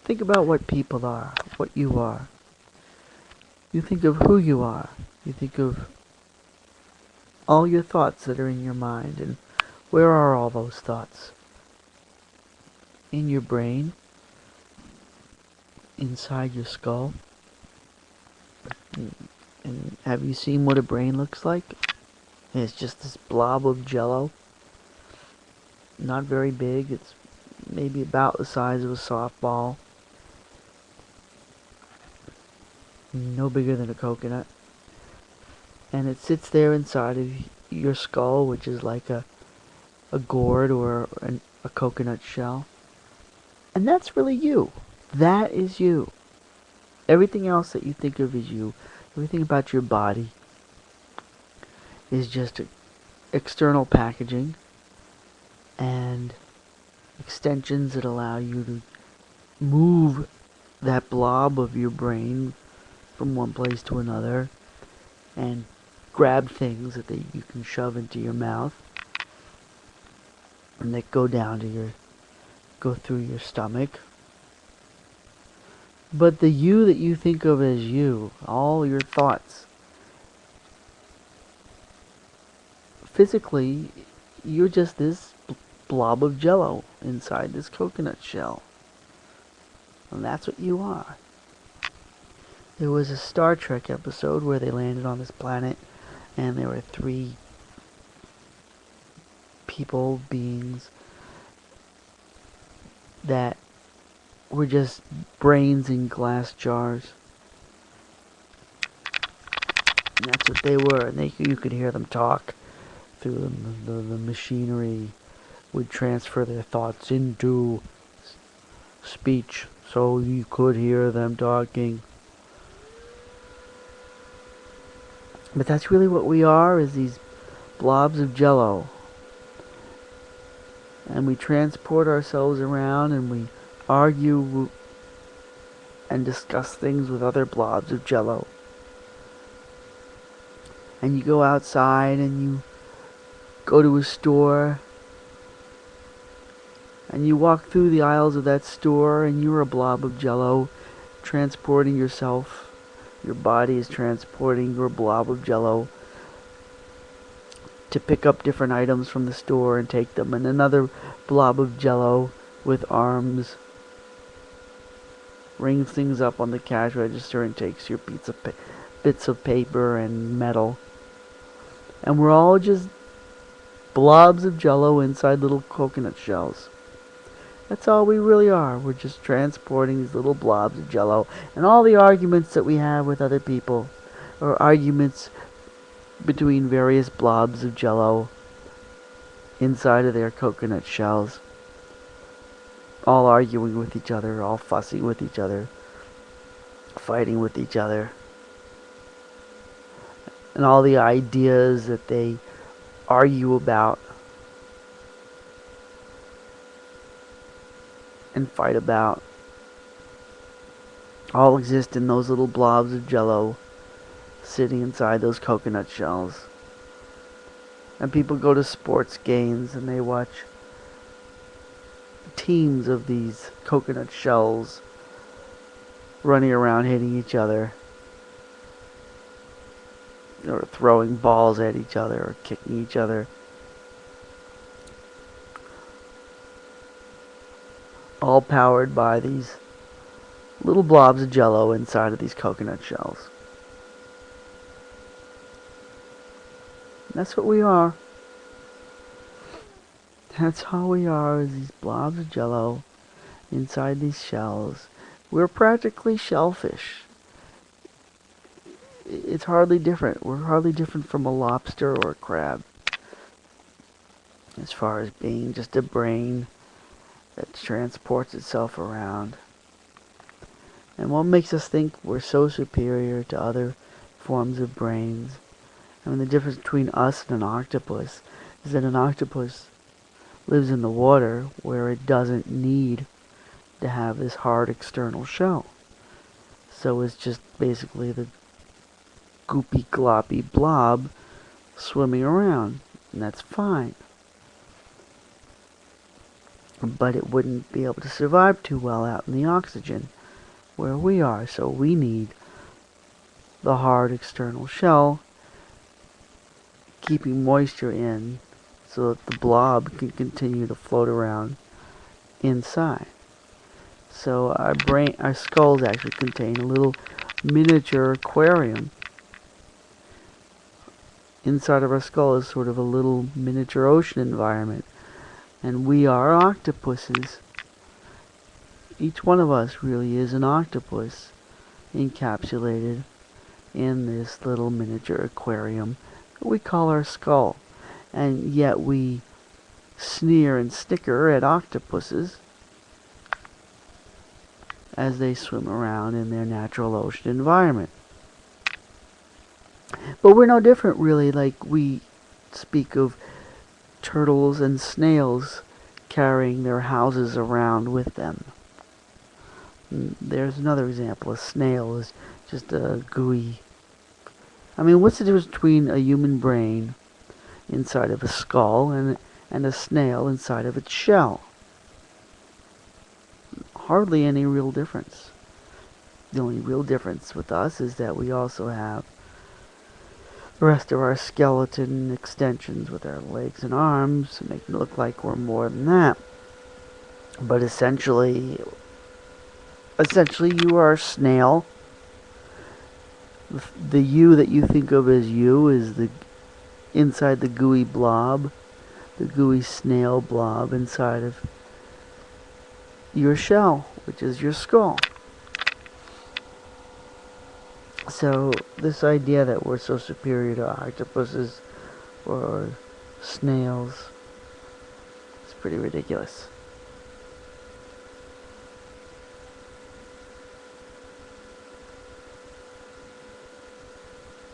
Think about what people are, what you are. You think of who you are. You think of all your thoughts that are in your mind, and where are all those thoughts? In your brain, inside your skull. And have you seen what a brain looks like? It's just this blob of jello. Not very big. It's maybe about the size of a softball. No bigger than a coconut. And it sits there inside of your skull, which is like a gourd or a coconut shell. And that's really you. That is you. Everything else that you think of is you. Everything about your body is just external packaging and extensions that allow you to move that blob of your brain from one place to another and grab things that you can shove into your mouth and that go through your stomach. But the you that you think of as you, all your thoughts, physically, you're just this blob of jello inside this coconut shell. And that's what you are. There was a Star Trek episode where they landed on this planet and there were 3 beings that were just brains in glass jars. And that's what they were. And you could hear them talk through the machinery would transfer their thoughts into speech, so you could hear them talking. But that's really what we are, is these blobs of jello. And we transport ourselves around and we argue and discuss things with other blobs of jello. And you go outside and you go to a store and you walk through the aisles of that store and you're a blob of jello transporting yourself. Your body is transporting your blob of jello to pick up different items from the store and take them. And another blob of jello with arms rings things up on the cash register and takes your bits of paper and metal. And we're all just blobs of jello inside little coconut shells. That's all we really are. We're just transporting these little blobs of jello. And all the arguments that we have with other people are arguments between various blobs of jello inside of their coconut shells. All arguing with each other, all fussing with each other, fighting with each other. And all the ideas that they argue about and fight about all exist in those little blobs of jello sitting inside those coconut shells. And people go to sports games and they watch teams of these coconut shells running around hitting each other, or throwing balls at each other, or kicking each other. All powered by these little blobs of jello inside of these coconut shells. And that's what we are. That's all we are, is these blobs of jello inside these shells. We're practically shellfish. It's hardly different. We're hardly different from a lobster or a crab, as far as being just a brain that transports itself around. And what makes us think we're so superior to other forms of brains? I mean, the difference between us and an octopus is that an octopus lives in the water where it doesn't need to have this hard external shell. So it's just basically the goopy gloppy blob swimming around, and that's fine. but it wouldn't be able to survive too well out in the oxygen where we are. So we need the hard external shell keeping moisture in so that the blob can continue to float around inside. So our skulls actually contain a little miniature aquarium. Inside of our skull is sort of a little miniature ocean environment. And we are octopuses. Each one of us really is an octopus encapsulated in this little miniature aquarium that we call our skull. And yet we sneer and snicker at octopuses as they swim around in their natural ocean environment. But we're no different, really, like we speak of turtles and snails carrying their houses around with them. There's another example. A snail is just a gooey... I mean, what's the difference between a human brain inside of a skull and a snail inside of its shell? Hardly any real difference. The only real difference with us is that we also have the rest of our skeleton extensions with our legs and arms to make it look like we're more than that. But essentially you are a snail. The you that you think of as you is the inside the gooey blob, the gooey snail blob inside of your shell, which is your skull. So this idea that we're so superior to octopuses or snails is pretty ridiculous.